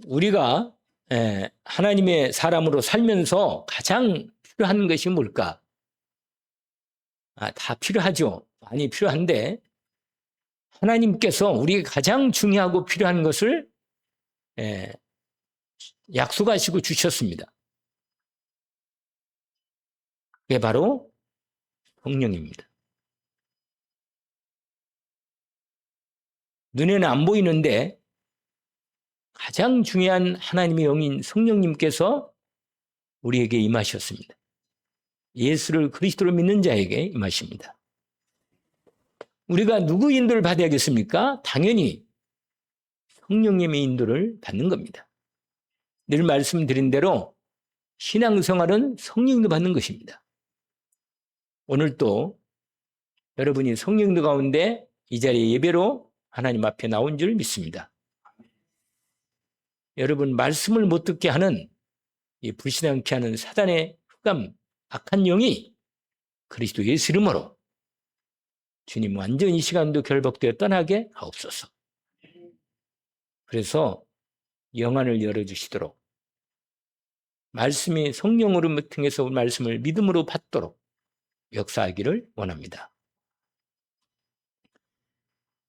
우리가 하나님의 사람으로 살면서 가장 필요한 것이 뭘까? 다 필요하죠. 많이 필요한데 하나님께서 우리에게 가장 중요하고 필요한 것을 약속하시고 주셨습니다. 그게 바로 성령입니다. 눈에는 안 보이는데 가장 중요한 하나님의 영인 성령님께서 우리에게 임하셨습니다. 예수를 그리스도로 믿는 자에게 임하십니다. 우리가 누구 인도를 받아야겠습니까? 당연히 성령님의 인도를 받는 겁니다. 늘 말씀드린 대로 신앙생활은 성령인도 받는 것입니다. 오늘 또 여러분이 성령인도 가운데 이 자리에 예배로 하나님 앞에 나온 줄 믿습니다. 여러분 말씀을 못 듣게 하는 이 불신앙케 하는 사단의 흑암 악한 영이 그리스도 예수 이름으로 주님 완전히 이 시간도 결박되어 떠나게 하옵소서. 그래서 영안을 열어주시도록 말씀이 성령으로 통해서 말씀을 믿음으로 받도록 역사하기를 원합니다.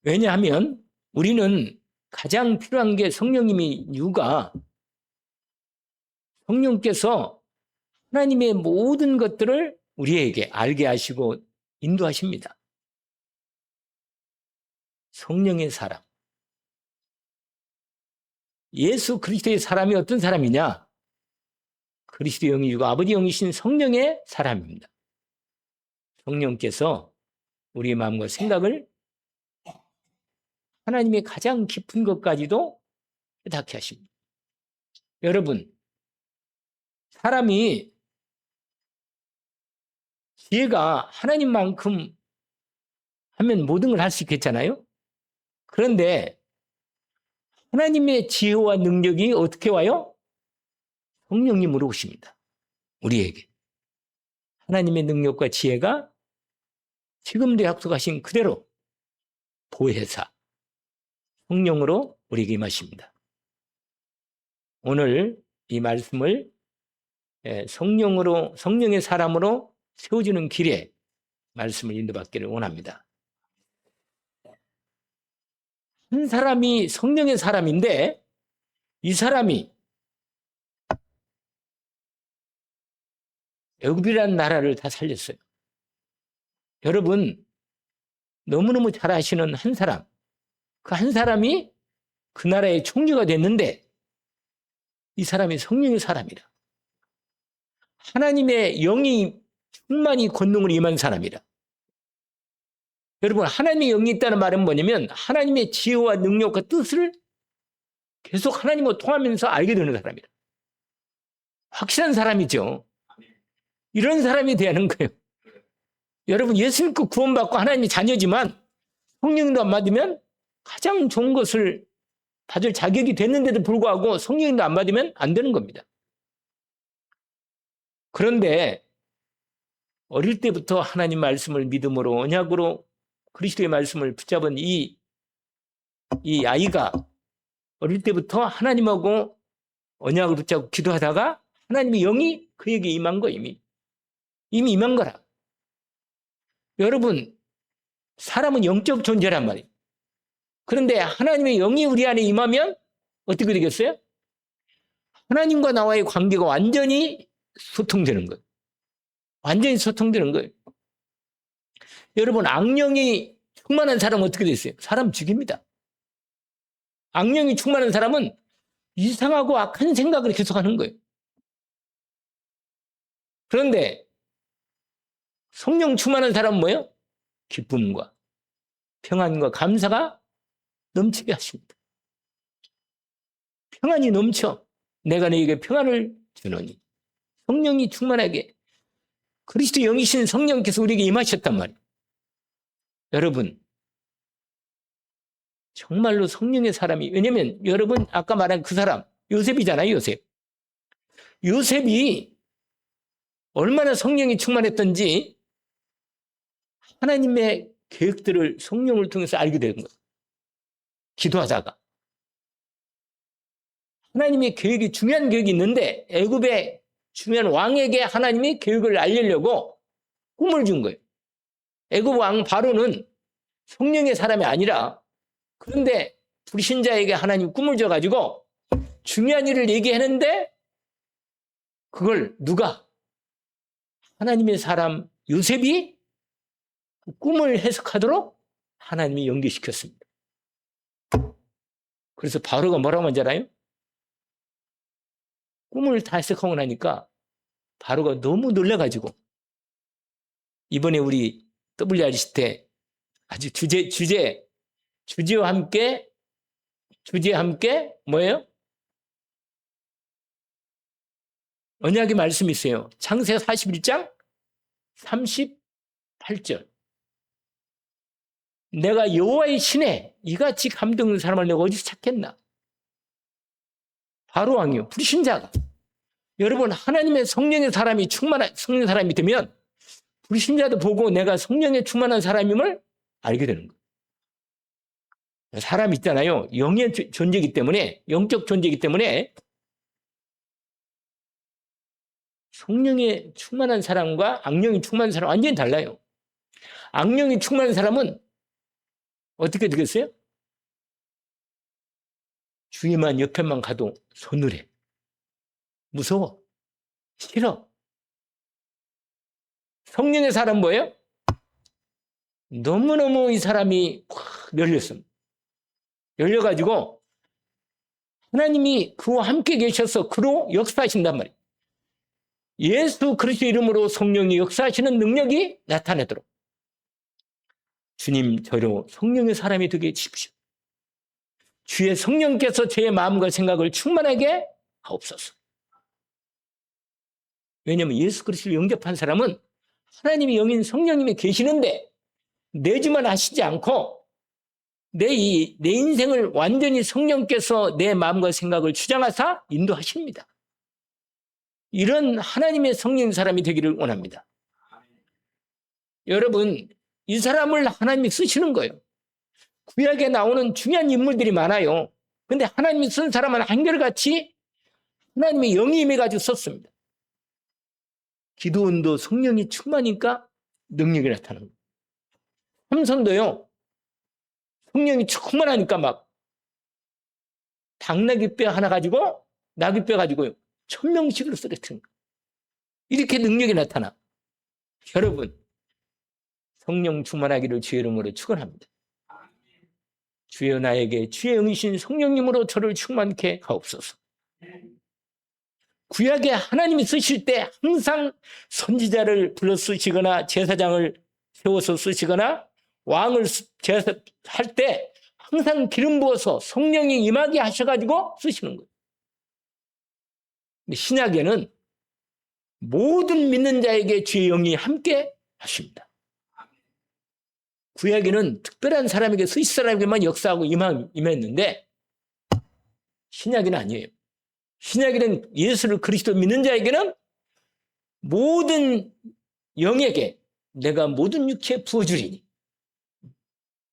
왜냐하면 우리는 가장 필요한 게 성령님이 이유가 성령께서 하나님의 모든 것들을 우리에게 알게 하시고 인도하십니다. 성령의 사람. 예수 그리스도의 사람이 어떤 사람이냐? 그리스도 영이시고 아버지 영이신 성령의 사람입니다. 성령께서 우리의 마음과 생각을 하나님의 가장 깊은 것까지도 깨닫게 하십니다. 여러분, 사람이 지혜가 하나님만큼 하면 모든 걸 할 수 있겠잖아요? 그런데 하나님의 지혜와 능력이 어떻게 와요? 성령님으로 오십니다. 우리에게. 하나님의 능력과 지혜가 지금도 약속하신 그대로 보혜사, 성령으로 우리에게 임하십니다. 오늘 이 말씀을 성령의 사람으로 세워주는 길에 말씀을 인도받기를 원합니다. 한 사람이 성령의 사람인데 이 사람이 애굽이라는 나라를 다 살렸어요. 여러분 너무너무 잘 아시는 한 사람, 그 한 사람이 그 나라의 총리가 됐는데 이 사람이 성령의 사람이라. 하나님의 영이 충만히 권능으로 임한 사람이라. 여러분 하나님의 영이 있다는 말은 뭐냐면 하나님의 지혜와 능력과 뜻을 계속 하나님과 통하면서 알게 되는 사람이라. 확실한 사람이죠. 이런 사람이 되는 거예요. 여러분 예수 믿고 구원받고 하나님의 자녀지만 성령도 안 받으면 가장 좋은 것을 받을 자격이 됐는데도 불구하고 성령도 안 받으면 안 되는 겁니다. 그런데 어릴 때부터 하나님 말씀을 믿음으로 언약으로 그리스도의 말씀을 붙잡은 이 아이가 어릴 때부터 하나님하고 언약을 붙잡고 기도하다가 하나님의 영이 그에게 임한 거 이미 임한 거라. 여러분 사람은 영적 존재란 말이에요. 그런데 하나님의 영이 우리 안에 임하면 어떻게 되겠어요? 하나님과 나와의 관계가 완전히 소통되는 거예요. 완전히 소통되는 거예요. 여러분 악령이 충만한 사람은 어떻게 됐어요? 사람 죽입니다. 악령이 충만한 사람은 이상하고 악한 생각을 계속하는 거예요. 그런데 성령 충만한 사람은 뭐예요? 기쁨과 평안과 감사가 넘치게 하십니다. 평안이 넘쳐 내가 너에게 평안을 주노니 성령이 충만하게 그리스도 영이신 성령께서 우리에게 임하셨단 말이에요. 여러분 정말로 성령의 사람이 왜냐면 여러분 아까 말한 그 사람 요셉이잖아요. 요셉이 얼마나 성령이 충만했던지 하나님의 계획들을 성령을 통해서 알게 된 거예요. 기도하다가 하나님의 계획이 중요한 계획이 있는데 애굽의 중요한 왕에게 하나님이 계획을 알리려고 꿈을 준 거예요. 애굽 왕 바로는 성령의 사람이 아니라 그런데 불신자에게 하나님 꿈을 줘가지고 중요한 일을 얘기했는데 그걸 누가? 하나님의 사람 요셉이 꿈을 해석하도록 하나님이 연기시켰습니다. 그래서 바로가 뭐라고 하는지 알아요? 꿈을 다 해석하고 나니까 바로가 너무 놀라가지고 이번에 우리 WRC 때 아주 주제와 함께 뭐예요? 언약의 말씀이 있어요. 창세기 41장 38절. 내가 여호와의 신에 이같이 감동 있는 사람을 내가 어디서 찾겠나? 바로 왕이요. 불신자가. 여러분 하나님의 성령의 사람이 충만한 성령의 사람이 되면 불신자도 보고 내가 성령에 충만한 사람임을 알게 되는 거예요. 사람이 있잖아요. 영의 존재이기 때문에 영적 존재이기 때문에 성령에 충만한 사람과 악령이 충만한 사람 완전히 달라요. 악령이 충만한 사람은 어떻게 되겠어요? 주위만 옆에만 가도 서늘해. 무서워. 싫어. 성령의 사람 뭐예요? 너무너무 이 사람이 확 열렸습니다. 열려가지고 하나님이 그와 함께 계셔서 그로 역사하신단 말이에요. 예수 그리스도 이름으로 성령이 역사하시는 능력이 나타나도록 주님 저로 성령의 사람이 되게 해주십시오. 주의 성령께서 제 마음과 생각을 충만하게 하옵소서. 왜냐하면 예수 그리스도를 영접한 사람은 하나님의 영인 성령님이 계시는데 내주만 하시지 않고 내 인생을 완전히 성령께서 내 마음과 생각을 주장하사 인도하십니다. 이런 하나님의 성령인 사람이 되기를 원합니다. 여러분 이 사람을 하나님이 쓰시는 거예요. 구약에 나오는 중요한 인물들이 많아요. 그런데 하나님이 쓴 사람은 한결같이 하나님의 영이 임해가지고 썼습니다. 기도원도 성령이 충만하니까 능력이 나타나는 거예요. 삼손도요. 성령이 충만하니까 막 당나귀뼈 하나 가지고 나귀뼈 가지고요. 1000명씩을 쓰러뜨린 거예요. 이렇게 능력이 나타나. 여러분 성령 충만하기를 주의 이름으로 축원합니다. 주여 나에게 주의 영이신 성령님으로 저를 충만케 하옵소서. 구약에 하나님이 쓰실 때 항상 선지자를 불러 쓰시거나 제사장을 세워서 쓰시거나 왕을 제사할 때 항상 기름 부어서 성령이 임하게 하셔가지고 쓰시는 거예요. 근데 신약에는 모든 믿는 자에게 주의 영이 함께 하십니다. 구약에는 특별한 사람에게 스윗 사람에게만 역사하고 임했는데 신약에는 아니에요. 신약에는 예수를 그리스도 믿는 자에게는 모든 영에게 내가 모든 육체에 부어주리니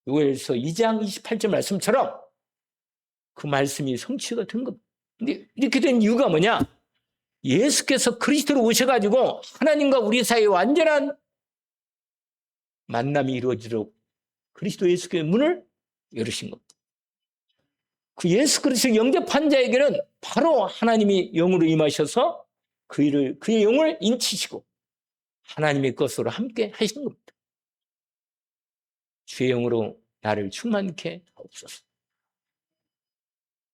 요엘서 2장 28절 말씀처럼 그 말씀이 성취가 된 겁니다. 근데 이렇게 된 이유가 뭐냐? 예수께서 그리스도로 오셔가지고 하나님과 우리 사이에 완전한 만남이 이루어지도록 그리스도 예수께서 문을 열으신 겁니다. 그 예수 그리스도 영접한 자에게는 바로 하나님이 영으로 임하셔서 그의 영을 인치시고 하나님의 것으로 함께 하시는 겁니다. 주의 영으로 나를 충만케 하옵소서.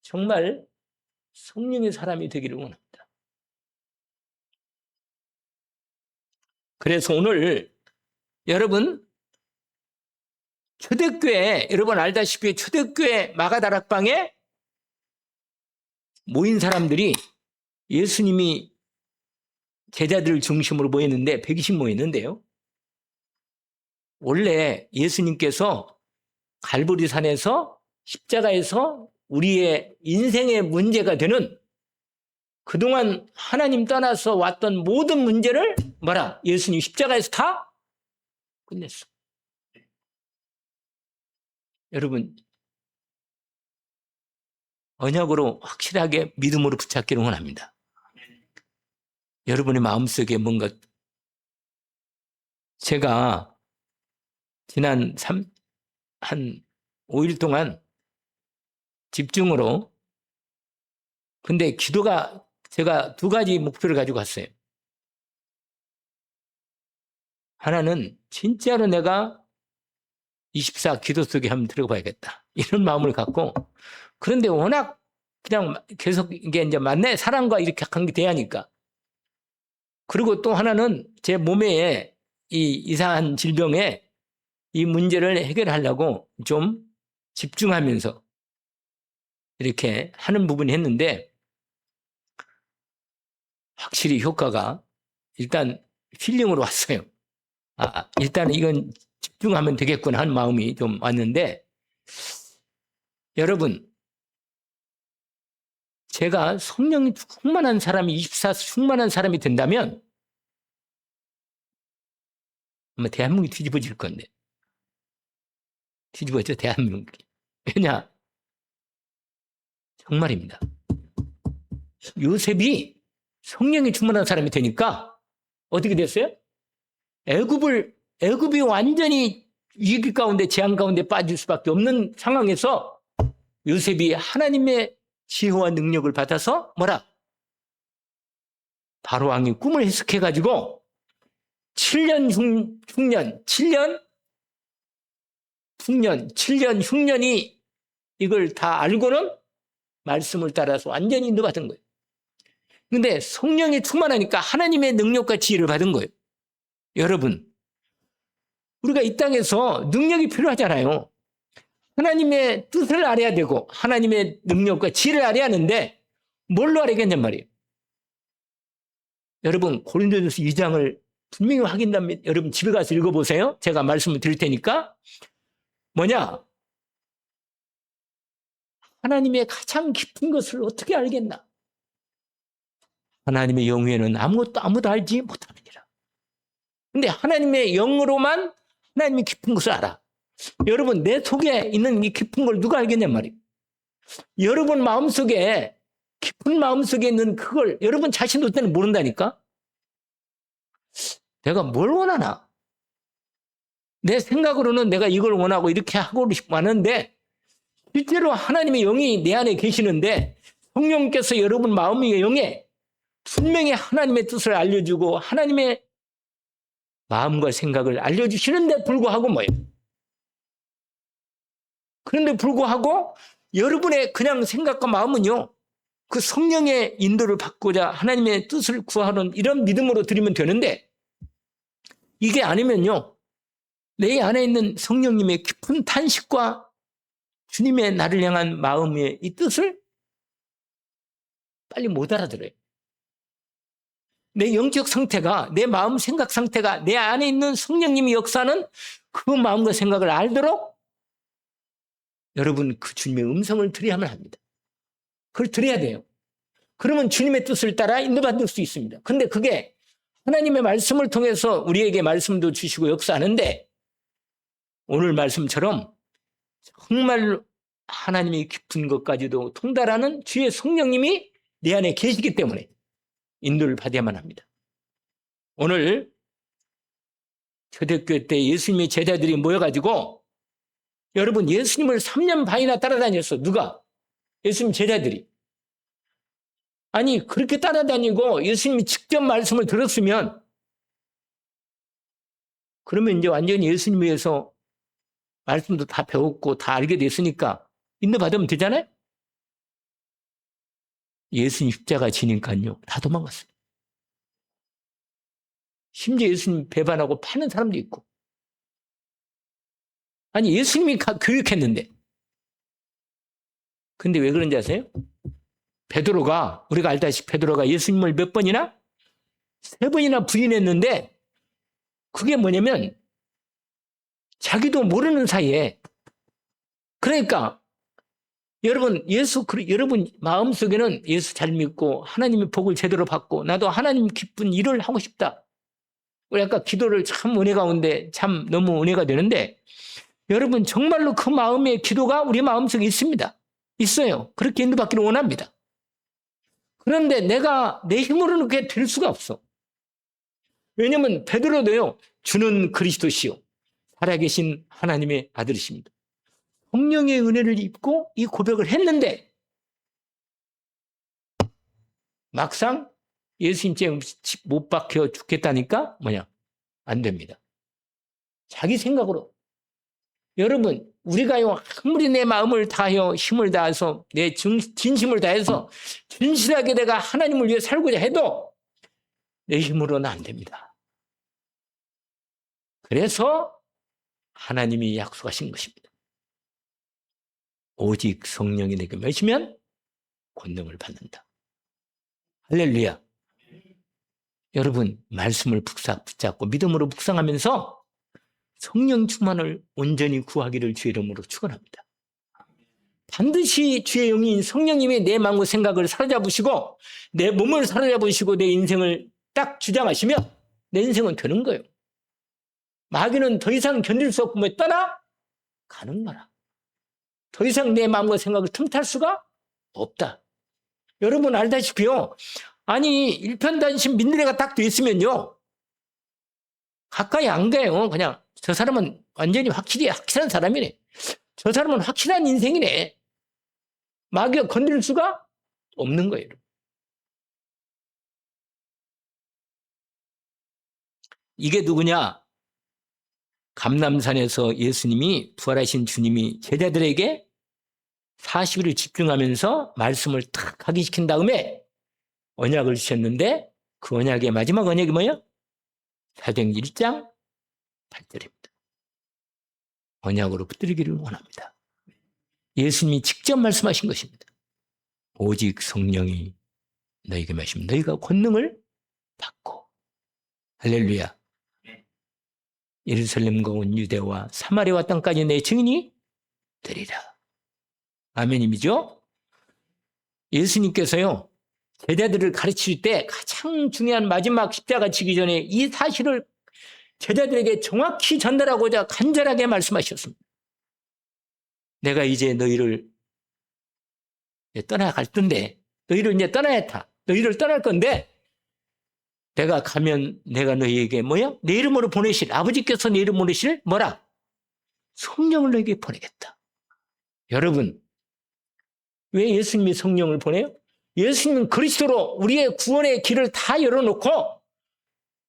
정말 성령의 사람이 되기를 원합니다. 그래서 오늘 여러분 초대교회 여러분 알다시피 초대교회 마가다락방에 모인 사람들이 예수님이 제자들을 중심으로 모였는데 120 모였는데요. 원래 예수님께서 갈보리산에서 십자가에서 우리의 인생의 문제가 되는 그동안 하나님 떠나서 왔던 모든 문제를 예수님 십자가에서 다 끝냈어. 여러분 언약으로 확실하게 믿음으로 붙잡기를 원합니다. 여러분의 마음속에 뭔가 제가 지난 한 5일 동안 집중으로 근데 기도가 제가 두 가지 목표를 가지고 갔어요. 하나는 진짜로 내가 24 기도 속에 한번 들어가야겠다. 이런 마음을 갖고 그런데 워낙 그냥 계속 이게 이제 만나의 사랑과 이렇게 관계돼야 하니까 그리고 또 하나는 제 몸에 이 이상한 질병에 이 문제를 해결하려고 좀 집중하면서 이렇게 하는 부분이 했는데 확실히 효과가 일단 힐링으로 왔어요. 일단 이건 집중하면 되겠구나 하는 마음이 좀 왔는데 여러분 제가 성령이 충만한 사람이 24 충만한 사람이 된다면 아마 대한민국이 뒤집어질 건데 뒤집어져 대한민국이. 왜냐? 정말입니다. 요셉이 성령이 충만한 사람이 되니까 어떻게 됐어요? 애굽이 완전히 위기 가운데 재앙 가운데 빠질 수밖에 없는 상황에서 요셉이 하나님의 지혜와 능력을 받아서 뭐라? 바로 왕이 꿈을 해석해가지고 7년 흉년이 이걸 다 알고는 말씀을 따라서 완전히 인도받은 거예요. 근데 성령이 충만하니까 하나님의 능력과 지혜를 받은 거예요. 여러분, 우리가 이 땅에서 능력이 필요하잖아요. 하나님의 뜻을 알아야 되고 하나님의 능력과 지혜를 알아야 하는데 뭘로 알아야겠냔 말이에요. 여러분 고린도전서 2장을 분명히 확인합니다. 여러분 집에 가서 읽어보세요. 제가 말씀을 드릴 테니까. 뭐냐? 하나님의 가장 깊은 것을 어떻게 알겠나? 하나님의 영에는 아무도 알지 못하느니라. 근데 하나님의 영으로만 하나님의 깊은 것을 알아. 여러분 내 속에 있는 이 깊은 걸 누가 알겠냔 말이에요. 여러분 마음속에 깊은 마음속에 있는 그걸 여러분 자신도 때는 모른다니까. 내가 뭘 원하나? 내 생각으로는 내가 이걸 원하고 이렇게 하고 싶고 하는데 실제로 하나님의 영이 내 안에 계시는데 성령께서 여러분 마음의 영에 분명히 하나님의 뜻을 알려주고 하나님의 마음과 생각을 알려주시는데 불구하고 뭐예요? 그런데 불구하고 여러분의 그냥 생각과 마음은요, 그 성령의 인도를 받고자 하나님의 뜻을 구하는 이런 믿음으로 드리면 되는데 이게 아니면요, 내 안에 있는 성령님의 깊은 탄식과 주님의 나를 향한 마음의 이 뜻을 빨리 못 알아들어요. 내 영적 상태가, 내 마음 생각 상태가 내 안에 있는 성령님의 역사는 그 마음과 생각을 알도록 여러분 그 주님의 음성을 드려야만 합니다. 그걸 드려야 돼요. 그러면 주님의 뜻을 따라 인도받을 수 있습니다. 근데 그게 하나님의 말씀을 통해서 우리에게 말씀도 주시고 역사하는데 오늘 말씀처럼 정말 하나님의 깊은 것까지도 통달하는 주의 성령님이 내 안에 계시기 때문에 인도를 받아야만 합니다. 오늘 초대교회 때 예수님의 제자들이 모여가지고 여러분 예수님을 3년 반이나 따라다녔어. 누가? 예수님 제자들이. 아니 그렇게 따라다니고 예수님이 직접 말씀을 들었으면 그러면 이제 완전히 예수님 위해서 말씀도 다 배웠고 다 알게 됐으니까 인도받으면 되잖아요. 예수님 십자가 지니까요 다 도망갔어요. 심지어 예수님 배반하고 파는 사람도 있고. 아니 예수님이 교육했는데. 근데 왜 그런지 아세요? 베드로가, 우리가 알다시피 베드로가 예수님을 몇 번이나? 3번이나 부인했는데 그게 뭐냐면 자기도 모르는 사이에, 그러니까 여러분 여러분 마음속에는 예수 잘 믿고 하나님의 복을 제대로 받고 나도 하나님 기쁜 일을 하고 싶다. 우리 아까 기도를 참 은혜 가운데 참 너무 은혜가 되는데 여러분 정말로 그 마음의 기도가 우리 마음속에 있습니다. 있어요. 그렇게 인도받기를 원합니다. 그런데 내가 내 힘으로는 그게 될 수가 없어. 왜냐하면 베드로도요. 주는 그리스도시요 살아계신 하나님의 아들이십니다. 성령의 은혜를 입고 이 고백을 했는데 막상 예수님께 못 박혀 죽겠다니까 안 됩니다. 자기 생각으로. 여러분 우리가요 아무리 내 마음을 다하여 힘을 다해서 내 진심을 다해서 진실하게 내가 하나님을 위해 살고자 해도 내 힘으로는 안 됩니다. 그래서 하나님이 약속하신 것입니다. 오직 성령이 내게 임하시면 권능을 받는다. 할렐루야. 여러분 말씀을 붙잡고 믿음으로 묵상하면서 성령 충만을 온전히 구하기를 주의 이름으로 축원합니다. 반드시 주의 영인 성령님이 내 마음과 생각을 사로잡으시고 내 몸을 사로잡으시고 내 인생을 딱 주장하시면 내 인생은 되는 거예요. 마귀는 더 이상 견딜 수 없고 떠나 가는 거라. 더 이상 내 마음과 생각을 틈탈 수가 없다. 여러분 알다시피요. 아니 일편단심 민들레가 딱 돼 있으면요. 가까이 안 가요. 그냥 저 사람은 완전히 확실한 사람이네. 저 사람은 확실한 인생이네. 마귀가 건드릴 수가 없는 거예요. 이게 누구냐? 감람산에서 예수님이 부활하신 주님이 제자들에게 40일을 집중하면서 말씀을 탁 각인시킨 다음에 언약을 주셨는데 그 언약의 마지막 언약이 뭐예요? 사도행전 1장 8절입니다. 언약으로 붙들기를 원합니다. 예수님이 직접 말씀하신 것입니다. 오직 성령이 너에게 마시면 너희가 권능을 받고 할렐루야. 예루살렘과 온 유대와 사마리아와 땅까지 내 증인이 되리라. 아멘임이죠? 예수님께서요. 제자들을 가르칠 때 가장 중요한 마지막 십자가 지기 전에 이 사실을 제자들에게 정확히 전달하고자 간절하게 말씀하셨습니다. 내가 이제 너희를 떠나갈 텐데 너희를 이제 떠나야 했다. 너희를 떠날 건데 내가 가면 내가 너희에게 내 이름으로 보내실 아버지께서 내 이름으로 보내실 성령을 너희에게 보내겠다. 여러분 왜 예수님이 성령을 보내요? 예수님은 그리스도로 우리의 구원의 길을 다 열어놓고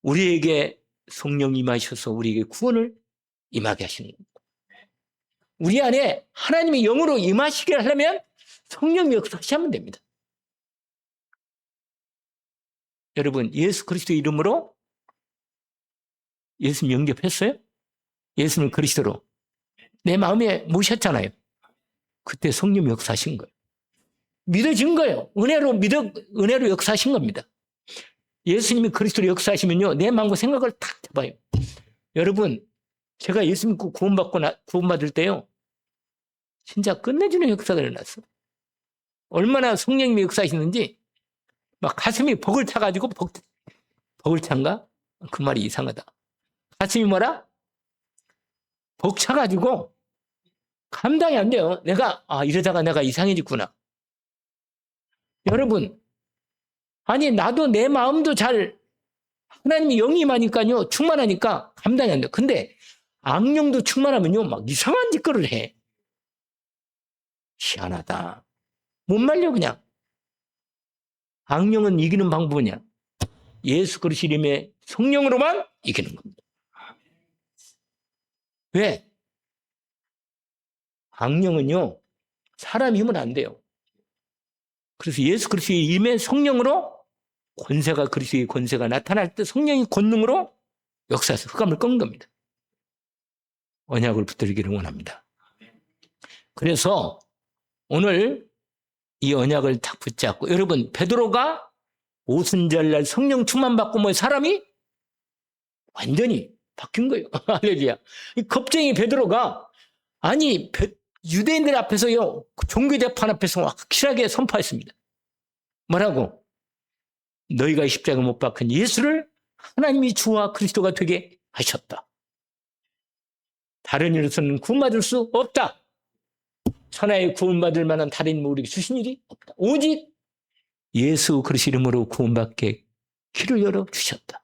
우리에게 성령이 임하셔서 우리에게 구원을 임하게 하시는 겁니다. 우리 안에 하나님의 영으로 임하시게 하려면 성령이 역사하시면 됩니다. 여러분 예수 그리스도의 이름으로 예수님 영접했어요? 예수님을 그리스도로 내 마음에 모셨잖아요. 그때 성령 역사하신 거예요. 믿어진 거예요. 은혜로 역사하신 겁니다. 예수님이 그리스도로 역사하시면요. 내 마음과 생각을 탁 잡아요. 여러분, 제가 예수 믿고 구원받을 때요. 진짜 끝내주는 역사가 일어났어. 얼마나 성령님이 역사하시는지 막 가슴이 벅을 차가지고 벅을 찬가? 그 말이 이상하다. 가슴이 뭐라? 벅 차가지고 감당이 안 돼요. 이러다가 내가 이상해졌구나. 여러분, 아니 나도 내 마음도 잘 하나님이 영이 임하니까요. 충만하니까 감당이 안 돼요. 근데 악령도 충만하면요. 막 이상한 짓거리를 해. 희한하다. 못 말려 그냥. 악령은 이기는 방법이냐? 예수 그리스도 이름의 성령으로만 이기는 겁니다. 왜? 악령은요. 사람 힘은 안 돼요. 그래서 예수 그리스도의 이름의 성령으로 그리스도의 권세가 나타날 때 성령의 권능으로 역사에서 흑암을 꺾는 겁니다. 언약을 붙들기를 원합니다. 그래서 오늘 이 언약을 딱 붙잡고 여러분 베드로가 오순절날 성령 충만 받고 사람이 완전히 바뀐 거예요. 할렐루야. 이 겁쟁이 베드로가 유대인들 앞에서요 종교 재판 앞에서 확실하게 선포했습니다. 뭐라고? 너희가 십자가 못 박힌 예수를 하나님이 주와 그리스도가 되게 하셨다. 다른 이로서는 구원받을 수 없다. 천하에 구원받을 만한 다른 인물 우리에게 주신 일이 없다. 오직 예수 그리스도 이름으로 구원받게 길을 열어 주셨다.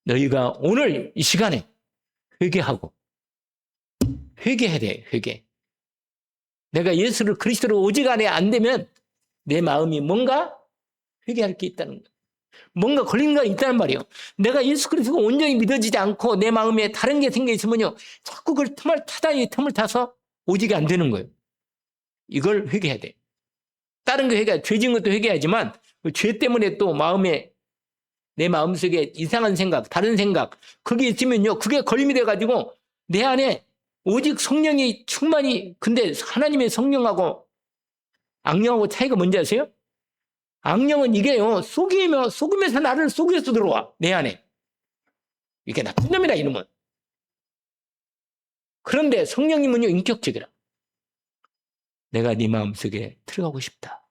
너희가 오늘 이 시간에 회개하고 회개해야 돼. 회개. 내가 예수를 그리스도로 오직 안에 안 되면 내 마음이 뭔가 회개할 게 있다는 거야. 뭔가 걸린 게 있다는 말이에요. 내가 예수 그리스도가 온전히 믿어지지 않고 내 마음에 다른 게 생겨 있으면요, 자꾸 그걸 틈을 타서 오직이 안 되는 거예요. 이걸 회개해야 돼. 다른 거 회개, 죄 지은 것도 회개하지만 그 죄 때문에 또 내 마음속에 이상한 생각, 다른 생각, 그게 있으면요, 그게 걸림이 돼가지고 내 안에 오직 성령이 충만히, 근데 하나님의 성령하고 악령하고 차이가 뭔지 아세요? 악령은 이게요, 속임에서 나를 속여서 들어와, 내 안에. 이게 나쁜 놈이라, 이놈은. 그런데 성령님은요, 인격적이라. 내가 네 마음속에 들어가고 싶다.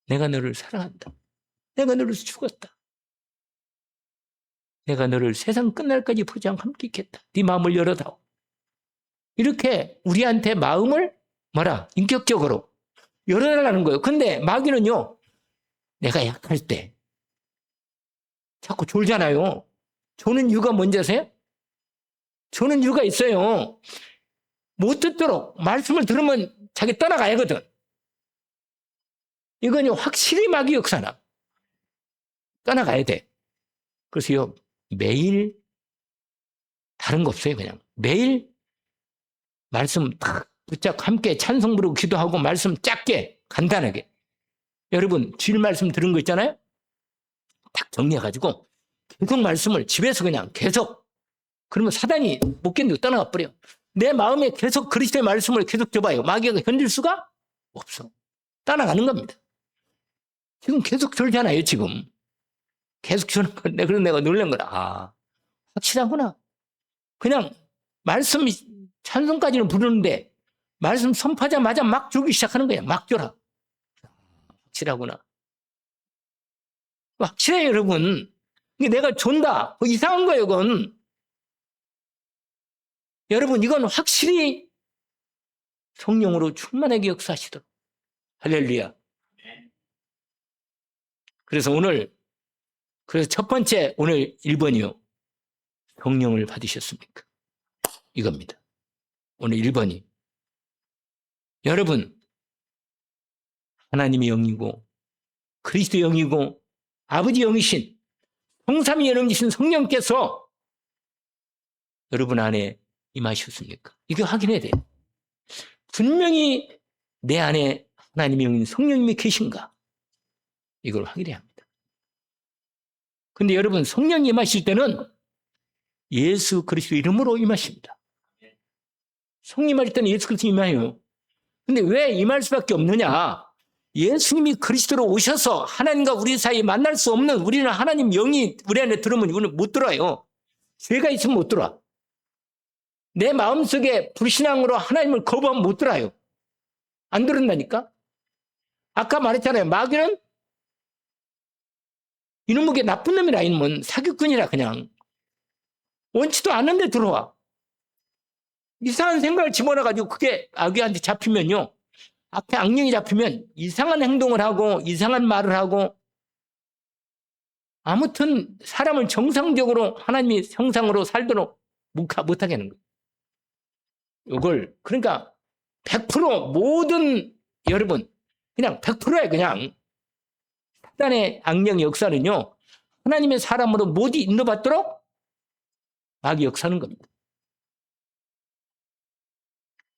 내가 너를 사랑한다. 내가 너를 죽었다. 내가 너를 세상 끝날까지 보지 않고 함께 있겠다. 네 마음을 열어다오. 이렇게 우리한테 마음을 인격적으로 열어달라는 거예요. 근데 마귀는요, 내가 약할 때 자꾸 졸잖아요. 조는 이유가 뭔지 아세요? 조는 이유가 있어요. 못 듣도록 말씀을 들으면 자기 떠나가야거든. 이건요, 확실히 마귀 역사나. 떠나가야 돼. 그래서요, 매일 다른 거 없어요. 그냥 매일 말씀 딱 붙잡고 함께 찬송 부르고 기도하고 말씀 짧게 간단하게. 여러분 주일 말씀 들은 거 있잖아요. 딱 정리해가지고 계속 말씀을 집에서 그냥 계속, 그러면 사단이 못 견디고 떠나가 버려요. 내 마음에 계속 그리스도의 말씀을 계속 줘봐요. 마귀가 견딜 수가 없어. 떠나가는 겁니다. 지금 계속 졸잖아요. 지금 계속 주는 건데, 그래서 내가 놀란 거라. 확실하구나. 그냥 말씀 찬송까지는 부르는데 말씀 선포하자마자 막 졸기 시작하는 거야. 막 졸아. 확실하구나. 확실해, 여러분. 이게 내가 존다. 이상한 거예요, 이건. 여러분, 이건 확실히 성령으로 충만하게 역사하시도록. 할렐루야. 그래서 첫 번째, 오늘 1번이요. 성령을 받으셨습니까? 이겁니다. 오늘 1번이. 여러분, 하나님의 영이고, 그리스도 영이고, 아버지 영이신, 성삼위 영이신 성령께서 여러분 안에 임하셨습니까? 이거 확인해야 돼요. 분명히 내 안에 하나님의 영인 성령님이 계신가? 이걸 확인해야 합니다. 근데 여러분, 성령이 임하실 때는 예수 그리스도 이름으로 임하십니다. 성령 임할 때는 예수 그리스도 임해요. 근데 왜 임할 수밖에 없느냐? 예수님이 그리스도로 오셔서 하나님과 우리 사이에 만날 수 없는, 우리는 하나님 영이 우리 안에 들어오면 이거는 못 들어와요. 죄가 있으면 못 들어와. 내 마음속에 불신앙으로 하나님을 거부하면 못 들어와요. 안 들은다니까? 아까 말했잖아요. 마귀는 이놈에게 나쁜 놈이라, 이놈은 사기꾼이라. 그냥 원치도 않는데 들어와. 이상한 생각을 집어넣어가지고 그게 마귀한테 잡히면요, 앞에 악령이 잡히면 이상한 행동을 하고 이상한 말을 하고, 아무튼 사람을 정상적으로 하나님의 형상으로 살도록 못하게 하는 거예요. 이걸 그러니까 100% 모든, 여러분 그냥 100%야. 그냥 사단의 악령 역사는요, 하나님의 사람으로 모두 인도받도록 마귀 역사하는 겁니다.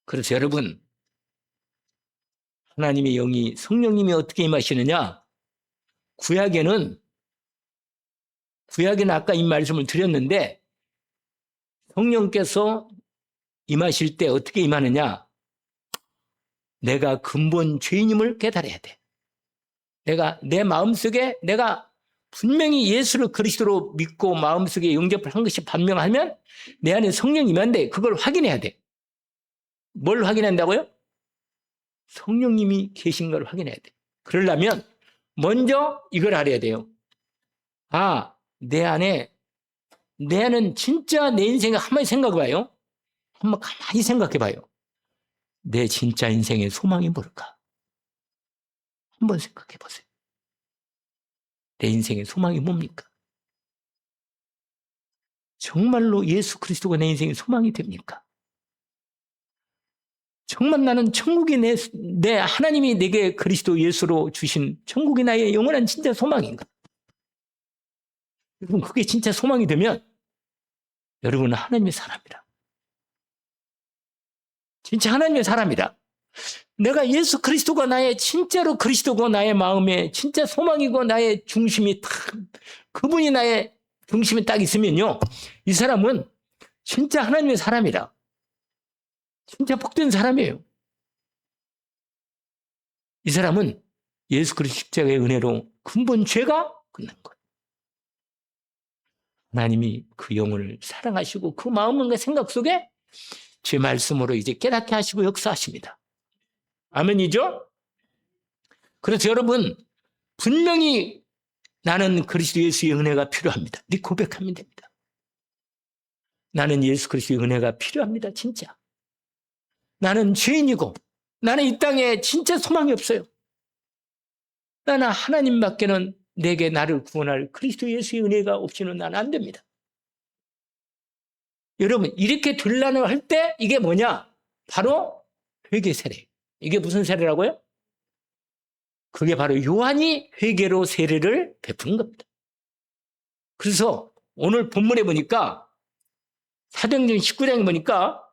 그래서 여러분, 하나님의 영이, 성령님이 어떻게 임하시느냐? 구약에는 아까 이 말씀을 드렸는데, 성령께서 임하실 때 어떻게 임하느냐? 내가 근본 죄인임을 깨달아야 돼. 내 마음속에 내가 분명히 예수를 그리스도로 믿고 마음속에 영접을 한 것이 반명하면 내 안에 성령이 임한데, 그걸 확인해야 돼. 뭘 확인한다고요? 성령님이 계신 걸 확인해야 돼. 그러려면 먼저 이걸 알아야 돼요. 내 안에는 진짜 내 인생에 한번 생각해봐요. 한번 가만히 생각해봐요. 내 진짜 인생의 소망이 뭘까? 한번 생각해 보세요. 내 인생의 소망이 뭡니까? 정말로 예수 그리스도가 내 인생의 소망이 됩니까? 정말 나는 천국이 내 하나님이 내게 그리스도 예수로 주신 천국이 나의 영원한 진짜 소망인가? 여러분, 그게 진짜 소망이 되면 여러분은 하나님의 사람이라. 진짜 하나님의 사람이라. 내가 예수 그리스도가 나의 진짜로 그리스도가 나의 마음에 진짜 소망이고 나의 중심이 딱 그분이 나의 중심에 딱 있으면요. 이 사람은 진짜 하나님의 사람이라. 진짜 복된 사람이에요. 이 사람은 예수 그리스도 십자가의 은혜로 근본 죄가 끝난 거예요. 하나님이 그 영혼을 사랑하시고 그 마음과 생각 속에 제 말씀으로 이제 깨닫게 하시고 역사하십니다. 아멘이죠? 그래서 여러분 분명히 나는 그리스도 예수의 은혜가 필요합니다. 네 고백하면 됩니다. 나는 예수 그리스도의 은혜가 필요합니다. 진짜. 나는 죄인이고 나는 이 땅에 진짜 소망이 없어요. 나는 하나님밖에는 내게 나를 구원할 그리스도 예수의 은혜가 없이는 나는 안 됩니다. 여러분 이렇게 되려고 할 때 이게 뭐냐? 바로 회개 세례. 이게 무슨 세례라고요? 그게 바로 요한이 회개로 세례를 베푸는 겁니다. 그래서 오늘 본문에 보니까 사도행전 19장에 보니까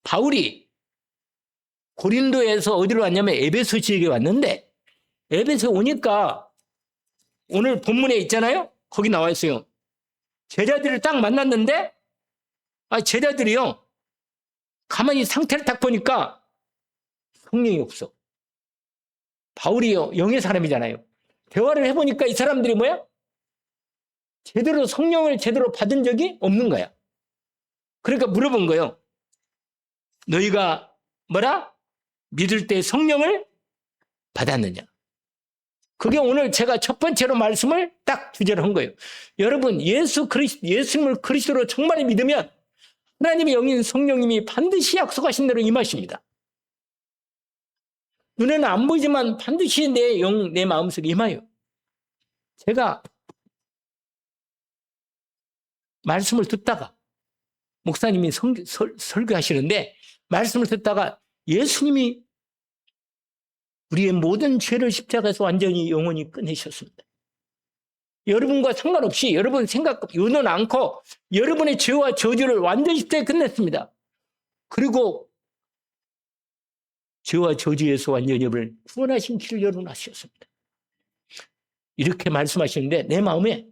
바울이 고린도에서 어디로 왔냐면 에베소 지역에 왔는데 에베소에 오니까 오늘 본문에 있잖아요. 거기 나와 있어요. 제자들을 딱 만났는데 제자들이요. 가만히 상태를 딱 보니까 성령이 없어. 바울이요. 영의 사람이잖아요. 대화를 해보니까 이 사람들이 뭐야? 제대로 성령을 제대로 받은 적이 없는 거야. 그러니까 물어본 거예요. 너희가 뭐라? 믿을 때 성령을 받았느냐? 그게 오늘 제가 첫 번째로 말씀을 딱 주제로 한 거예요. 여러분, 예수님을 그리스도로 정말 믿으면 하나님의 영인 성령님이 반드시 약속하신 대로 임하십니다. 눈에는 안 보이지만 반드시 내 마음속에 임하여. 제가 말씀을 듣다가 목사님이 설교하시는데 말씀을 듣다가 예수님이 우리의 모든 죄를 십자가에서 완전히 영원히 끝내셨습니다. 여러분과 상관없이 여러분 생각 요는 않고 여러분의 죄와 저주를 완전히 십자가에 끝냈습니다. 그리고 죄와 저주에서 완전히 여러분을 구원하신 길을 열어놓으셨습니다. 이렇게 말씀하시는데 내 마음에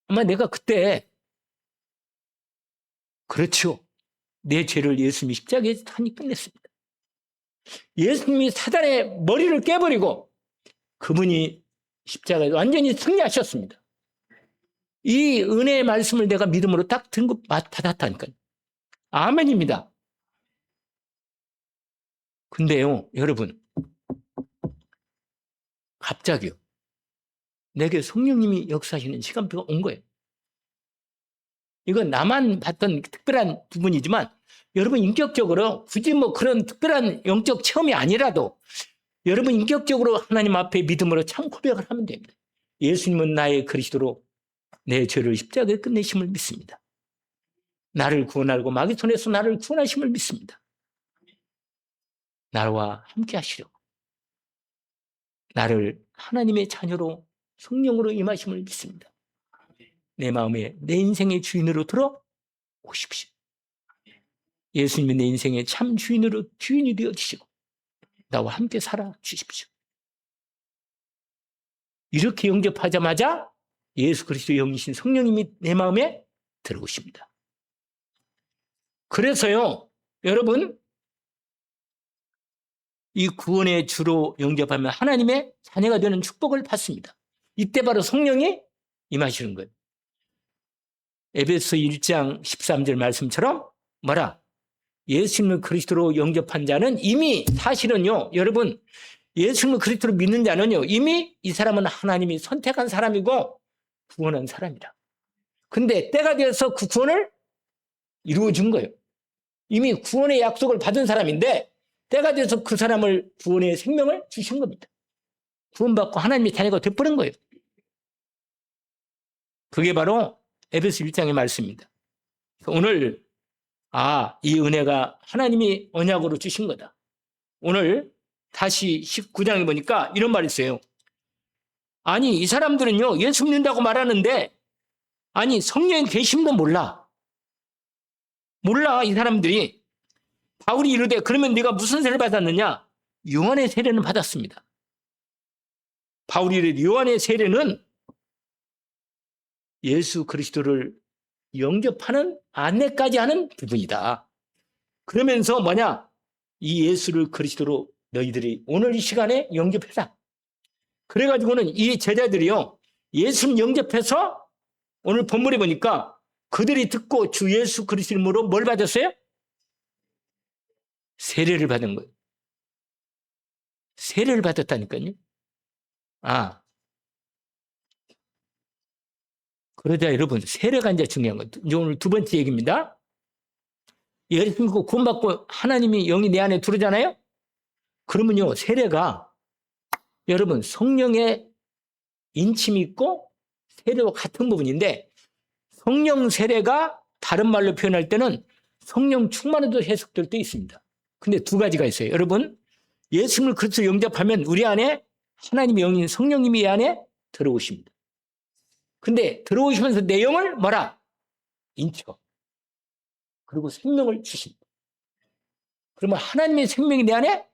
아마 내가 그때 그렇죠. 내 죄를 예수님이 십자가에 하니 끝냈습니다. 예수님이 사단의 머리를 깨버리고 그분이 십자가에 완전히 승리하셨습니다. 이 은혜의 말씀을 내가 믿음으로 딱 받았다니까요. 아멘입니다. 근데요, 여러분, 갑자기요, 내게 성령님이 역사하시는 시간표가 온 거예요. 이건 나만 봤던 특별한 부분이지만 여러분 인격적으로 굳이 뭐 그런 특별한 영적 체험이 아니라도 여러분 인격적으로 하나님 앞에 믿음으로 참 고백을 하면 됩니다. 예수님은 나의 그리스도로 내 죄를 십자가에 끝내심을 믿습니다. 나를 구원하고 마귀 손에서 나를 구원하심을 믿습니다. 나와 함께 하시려고 나를 하나님의 자녀로 성령으로 임하심을 믿습니다. 내 마음에 내 인생의 주인으로 들어오십시오. 예수님이 내 인생의 참 주인이 되어주시고 나와 함께 살아주십시오. 이렇게 영접하자마자 예수 그리스도의 영이신 성령님이 내 마음에 들어오십니다. 그래서요, 여러분, 이 구원의 주로 영접하면 하나님의 자녀가 되는 축복을 받습니다. 이때 바로 성령이 임하시는 거예요. 에베소 1장 13절 말씀처럼 뭐라? 예수님을 그리스도로 영접한 자는 이미 사실은요, 여러분, 예수님을 그리스도로 믿는 자는요, 이미 이 사람은 하나님이 선택한 사람이고 구원한 사람이라. 근데 때가 되어서 그 구원을 이루어준 거예요. 이미 구원의 약속을 받은 사람인데 때가 돼서 그 사람을 구원의 생명을 주신 겁니다. 구원받고 하나님의 자녀가 되버린 거예요. 그게 바로 에베소 1장의 말씀입니다. 오늘 이 은혜가 하나님이 언약으로 주신 거다. 오늘 다시 19장에 보니까 이런 말이 있어요. 아니 이 사람들은요 예수 믿는다고 말하는데 아니 성령의 계심도 몰라 이 사람들이. 바울이 이르되 그러면 네가 무슨 세례를 받았느냐? 요한의 세례는 받았습니다. 바울이 이르되 요한의 세례는 예수 그리스도를 영접하는 안내까지 하는 부분이다. 그러면서 뭐냐? 이 예수를 그리스도로 너희들이 오늘 이 시간에 영접해라. 그래가지고는 이 제자들이요 예수를 영접해서 오늘 본문에 보니까 그들이 듣고 주 예수 그리스도 이름으로 뭘 받았어요? 세례를 받은 거예요. 세례를 받았다니까요. 그러자 여러분 세례가 이제 중요한 거예요. 이제 오늘 두 번째 얘기입니다. 예수 믿고 구원받고 하나님이 영이 내 안에 들어오잖아요. 그러면요 세례가 여러분 성령의 인침이 있고 세례와 같은 부분인데 성령 세례가 다른 말로 표현할 때는 성령 충만으로 해석될 때 있습니다. 근데 두 가지가 있어요. 여러분 예수님을 그리스도 영접하면 우리 안에 하나님의 영인 성령님이 안에 들어오십니다. 근데 들어오시면서 내 영을 뭐라? 인쳐. 그리고 생명을 주십니다. 그러면 하나님의 생명이 내 안에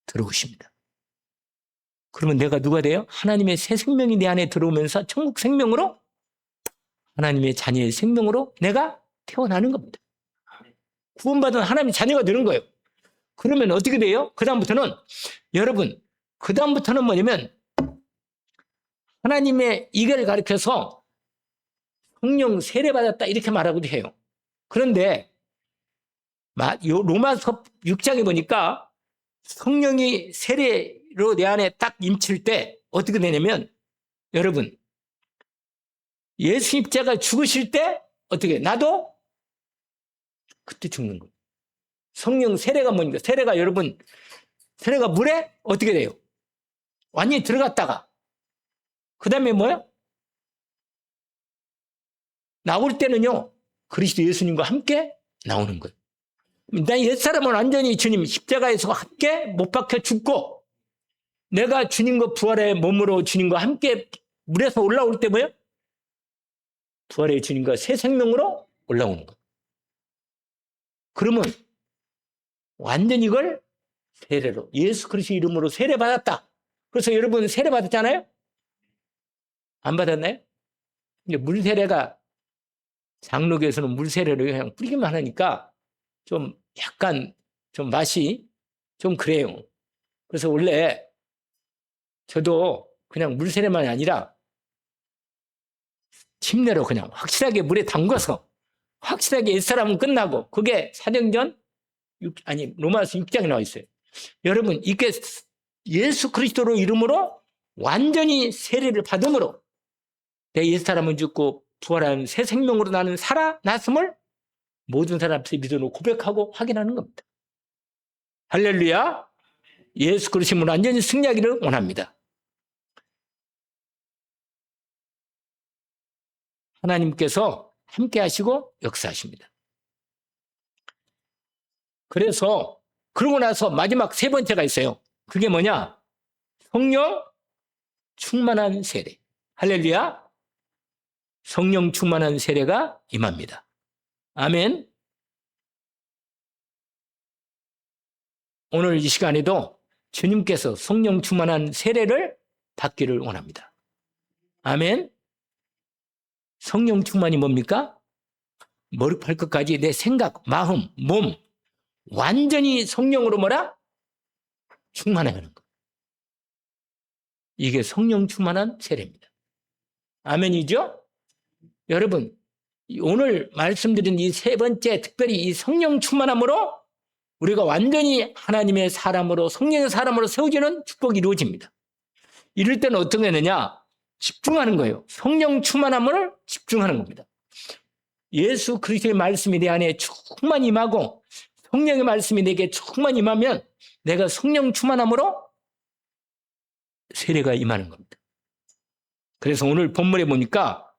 들어오십니다. 그러면 내가 누가 돼요? 하나님의 새 생명이 내 안에 들어오면서 천국 생명으로 하나님의 자녀의 생명으로 내가 태어나는 겁니다. 구원받은 하나님의 자녀가 되는 거예요. 그러면 어떻게 돼요? 그다음부터는 여러분 그다음부터는 뭐냐면 하나님의 이걸 가르쳐서 성령 세례받았다 이렇게 말하고도 해요. 그런데 로마서 6장에 보니까 성령이 세례로 내 안에 딱 임칠 때 어떻게 되냐면 여러분 예수 십자가 죽으실 때 어떻게 나도 그때 죽는 거예요. 성령 세례가 뭡니까? 세례가 여러분 세례가 물에 어떻게 돼요? 완전히 들어갔다가 그 다음에 뭐요? 나올 때는요 그리스도 예수님과 함께 나오는 거예요. 나 옛사람은 완전히 주님 십자가에서 함께 못 박혀 죽고 내가 주님과 부활의 몸으로 주님과 함께 물에서 올라올 때 뭐예요? 부활의 주님과 새 생명으로 올라오는 거예요. 그러면 완전히 이걸 세례로 예수 그리스도 이름으로 세례받았다. 그래서 여러분 세례받았잖아요? 안 받았나요? 근데 물세례가 장로교에서는 물세례를 그냥 뿌리기만 하니까 좀 약간 좀 맛이 좀 그래요. 그래서 원래 저도 그냥 물세례만이 아니라 침례로 그냥 확실하게 물에 담가서 확실하게 옛사람은 끝나고 그게 사도행전 로마서 6장에 나와 있어요. 여러분 이게 예수 그리스도로 이름으로 완전히 세례를 받음으로 내 옛사람은 죽고 부활한 새 생명으로 나는 살아났음을 모든 사람 앞에 믿음으로 고백하고 확인하는 겁니다. 할렐루야. 예수 그리스도로 완전히 승리하기를 원합니다. 하나님께서 함께 하시고 역사하십니다. 그래서 그러고 나서 마지막 세 번째가 있어요. 그게 뭐냐? 성령 충만한 세례. 할렐루야. 성령 충만한 세례가 임합니다. 아멘. 오늘 이 시간에도 주님께서 성령 충만한 세례를 받기를 원합니다. 아멘. 성령 충만이 뭡니까? 머리 발끝까지 내 생각, 마음, 몸 완전히 성령으로 뭐라? 충만해가는 것. 이게 성령 충만한 세례입니다. 아멘이죠? 여러분 오늘 말씀드린 이 세 번째 특별히 이 성령 충만함으로 우리가 완전히 하나님의 사람으로 성령의 사람으로 세워지는 축복이 이루어집니다. 이럴 때는 어떻게 되느냐? 집중하는 거예요. 성령 충만함을 집중하는 겁니다. 예수 그리스도의 말씀이 내 안에 충만히 임하고 성령의 말씀이 내게 충만히 임하면 내가 성령 충만함으로 세례가 임하는 겁니다. 그래서 오늘 본문에 보니까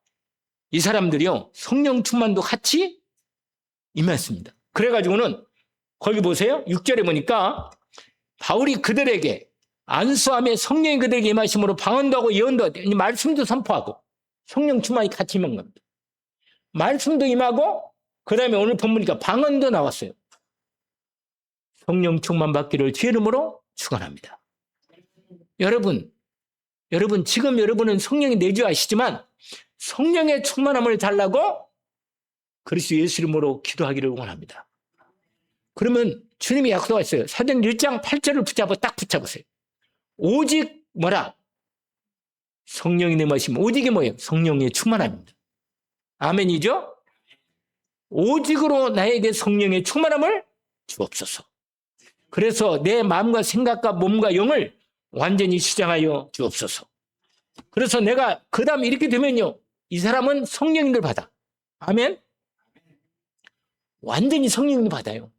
이 사람들이요 성령 충만도 같이 임했습니다. 그래가지고는 거기 보세요. 6절에 보니까 바울이 그들에게 안수함에 성령이 그들에게 임하심으로 방언도 하고 예언도 하고 말씀도 선포하고 성령 충만이 같이 임한 겁니다. 말씀도 임하고 그 다음에 오늘 본문이니까 방언도 나왔어요. 성령 충만 받기를 주의 이름으로 축원합니다. 여러분 지금 여러분은 성령이 내주하시지만 성령의 충만함을 달라고 그리스도 예수 이름으로 기도하기를 원합니다. 그러면 주님이 약속하셨어요. 사도행전 1장 8절을 딱 붙잡으세요. 오직 뭐라? 성령이 내마시면 오직이 뭐예요? 성령의 충만함입니다. 아멘이죠? 오직으로 나에게 성령의 충만함을 주옵소서. 그래서 내 마음과 생각과 몸과 영을 완전히 시장하여 주옵소서. 그래서 내가 그 다음에 이렇게 되면요. 이 사람은 성령님을 받아. 아멘? 완전히 성령님을 받아요.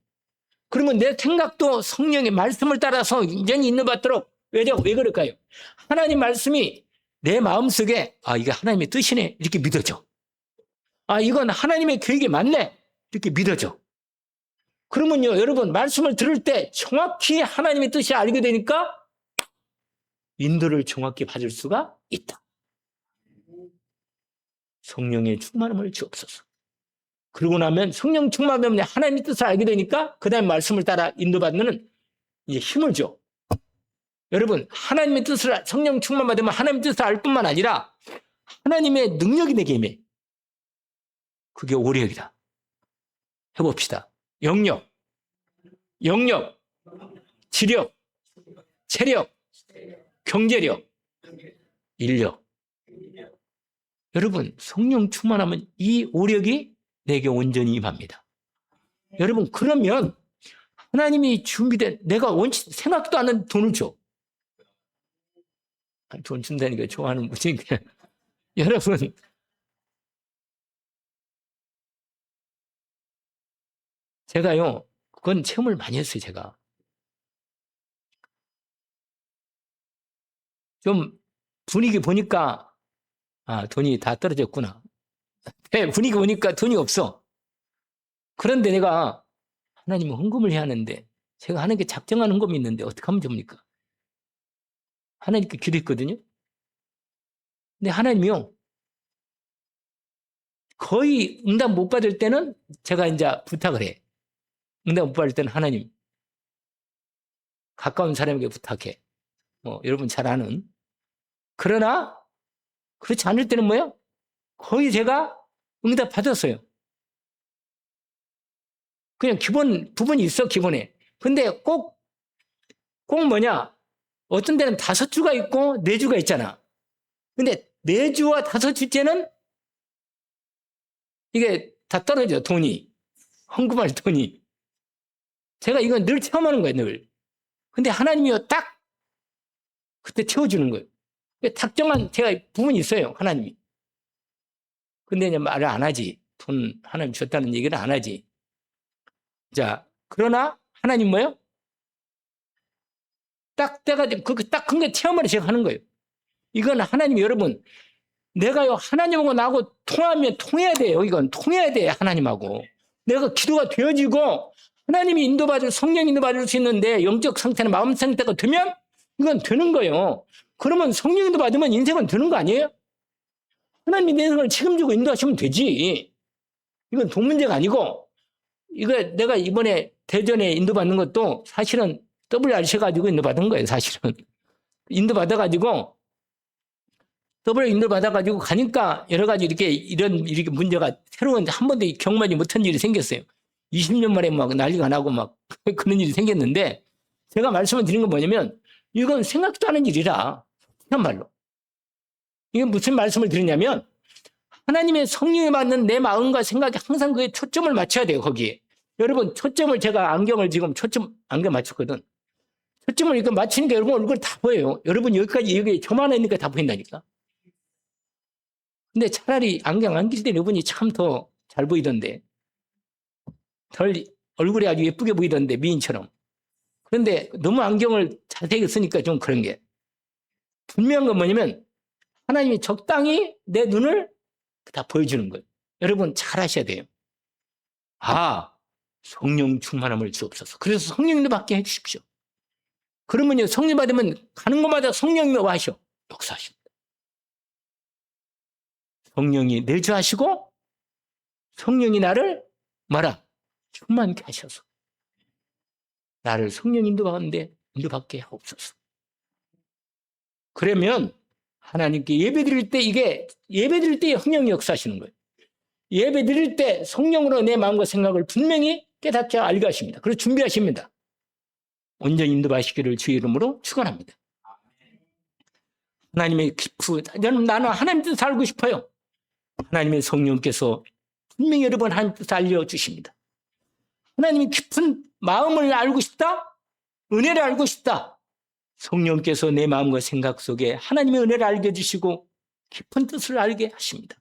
그러면 내 생각도 성령의 말씀을 따라서 완전히 인도받도록 왜 그럴까요? 하나님 말씀이 내 마음속에 이게 하나님의 뜻이네 이렇게 믿어져. 이건 하나님의 계획이 맞네 이렇게 믿어져. 그러면요 여러분 말씀을 들을 때 정확히 하나님의 뜻이 알게 되니까 인도를 정확히 받을 수가 있다. 성령의 충만함을 주옵소서. 그러고 나면 성령 충만하면 하나님의 뜻을 알게 되니까 그 다음 말씀을 따라 인도받는 이제 힘을 줘. 여러분 하나님의 뜻을 성령 충만 받으면 하나님의 뜻을 알 뿐만 아니라 하나님의 능력이 내게 임해. 그게 오력이다. 해봅시다. 영력, 지력, 체력, 경제력, 인력. 여러분 성령 충만하면 이 오력이 내게 온전히 임합니다. 여러분 그러면 하나님이 준비된 내가 생각도 않는 돈을 줘. 돈 준다니까 좋아하는 분이니까. 여러분 제가요 그건 체험을 많이 했어요. 제가 좀 분위기 보니까 돈이 다 떨어졌구나. 분위기 보니까 돈이 없어. 그런데 내가 하나님은 헌금을 해야 하는데 제가 하는 게 작정한 헌금이 있는데 어떻게 하면 됩니까? 하나님께 기도했거든요. 근데 하나님이요 거의 응답 못 받을 때는 제가 이제 부탁을 해. 응답 못 받을 때는 하나님 가까운 사람에게 부탁해. 여러분 잘 아는. 그러나 그렇지 않을 때는 뭐예요? 거의 제가 응답 받았어요. 그냥 기본 부분이 있어 기본에. 근데 꼭 뭐냐? 어떤 데는 5주가 있고 4주가 있잖아. 근데 4주와 5주째는 이게 다 떨어져 돈이. 헌금할 돈이. 제가 이건 늘 체험하는 거예요 늘. 근데 하나님이요 딱 그때 채워주는 거예요. 작정한 제가 부분이 있어요 하나님이. 근데 이제 말을 안 하지. 돈 하나님 줬다는 얘기를 안 하지. 자, 그러나 하나님 뭐예요? 딱 때가 딱 큰 게 체험을 제가 하는 거예요. 이건 하나님 여러분 내가요 하나님하고 나하고 통해야 돼요. 이건 통해야 돼 하나님하고. 내가 기도가 되어지고 하나님이 인도받을 성령 인도받을 수 있는데 영적 상태나 마음 상태가 되면 이건 되는 거예요. 그러면 성령 인도받으면 인생은 되는 거 아니에요? 하나님이 내 인생을 책임지고 인도하시면 되지. 이건 돈 문제가 아니고 이거 내가 이번에 대전에 인도받는 것도 사실은 WRC 가지고 인도받은 거예요. 사실은 인도받아가지고 더불어 인도받아가지고 가니까 여러 가지 이렇게 문제가 새로운 한 번도 경험하지 못한 일이 생겼어요. 20년 만에 막 난리가 나고 막 그런 일이 생겼는데 제가 말씀을 드린 건 뭐냐면 이건 생각도 않은 일이라 참말로. 이게 무슨 말씀을 드리냐면 하나님의 성령에 맞는 내 마음과 생각에 항상 그에 초점을 맞춰야 돼요. 거기에. 여러분 초점을 제가 안경을 지금 안경 맞췄거든. 초점을 이렇게 맞추니까 여러분 얼굴 다 보여요. 여러분 여기 저만 하니까 다 보인다니까. 근데 차라리 안경 안 끼실 때 여러분이 참 더 잘 보이던데. 얼굴이 아주 예쁘게 보이던데, 미인처럼. 그런데 너무 안경을 자세히 쓰니까 좀 그런 게. 분명한 건 뭐냐면 하나님이 적당히 내 눈을 다 보여주는 거예요. 여러분 잘 하셔야 돼요. 성령 충만함을 주옵소서. 그래서 성령님도 받게 해주십시오. 그러면요, 성령 받으면 가는 곳마다 성령님이 와셔. 역사하십니다. 성령이 내주하시고 성령이 나를 충만케 하셔서 나를 성령 인도하는데 인도받게 하옵소서. 그러면 하나님께 예배드릴 때 예배드릴 때 성령이 역사하시는 거예요. 예배드릴 때 성령으로 내 마음과 생각을 분명히 깨닫게 알게 하십니다. 그래서 준비하십니다. 온전히 인도하시기를 주의 이름으로 축원합니다. 하나님의 나는 하나님 뜻을 알고 싶어요. 하나님의 성령께서 분명히 여러분 하나님 뜻을 알려주십니다. 하나님의 깊은 마음을 알고 싶다? 은혜를 알고 싶다? 성령께서 내 마음과 생각 속에 하나님의 은혜를 알게 해주시고 깊은 뜻을 알게 하십니다.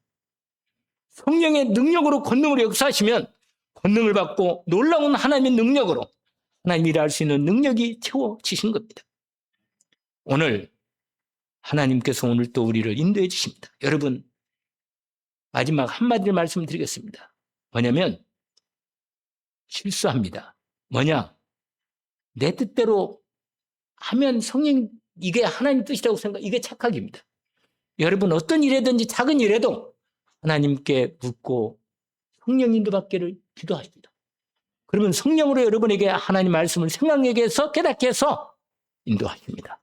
성령의 능력으로 권능으로 역사하시면 권능을 받고 놀라운 하나님의 능력으로 하나님이 일할 수 있는 능력이 채워지신 겁니다. 오늘 하나님께서 오늘 또 우리를 인도해 주십니다. 여러분 마지막 한마디를 말씀드리겠습니다. 뭐냐면 실수합니다. 내 뜻대로 하면 성령 이게 하나님 뜻이라고 이게 착각입니다. 여러분 어떤 일이든지 작은 일에도 하나님께 묻고 성령 인도받기를 기도하십니다. 그러면 성령으로 여러분에게 하나님 말씀을 생각하게 해서 깨닫게 해서 인도하십니다.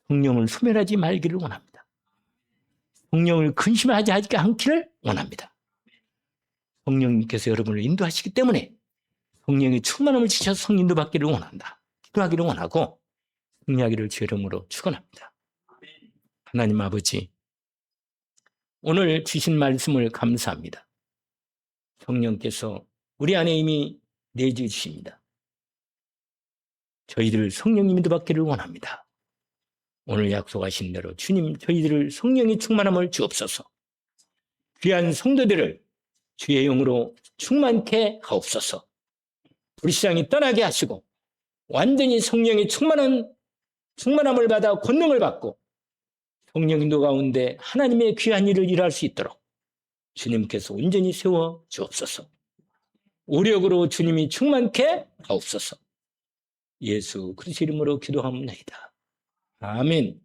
성령을 소멸하지 말기를 원합니다. 성령을 근심하지 않기를 원합니다. 성령님께서 여러분을 인도하시기 때문에 성령의 충만함을 주셔서 성령 인도받기를 원한다. 기도하기를 원하고 승리하기를 주의 이름으로 축원합니다. 하나님 아버지, 오늘 주신 말씀을 감사합니다. 성령께서 우리 안에 이미 내주십니다. 저희들 성령님 인도받기를 원합니다. 오늘 약속하신 대로 주님 저희들을 성령의 충만함을 주옵소서. 귀한 성도들을 주의 영으로 충만케 하옵소서. 불시장이 떠나게 하시고 완전히 성령의 충만함을 받아 권능을 받고 성령 인도 가운데 하나님의 귀한 일을 일할 수 있도록 주님께서 온전히 세워 주옵소서. 오력으로 주님이 충만케 하옵소서. 예수 그리스도 이름으로 기도합니다. 아멘.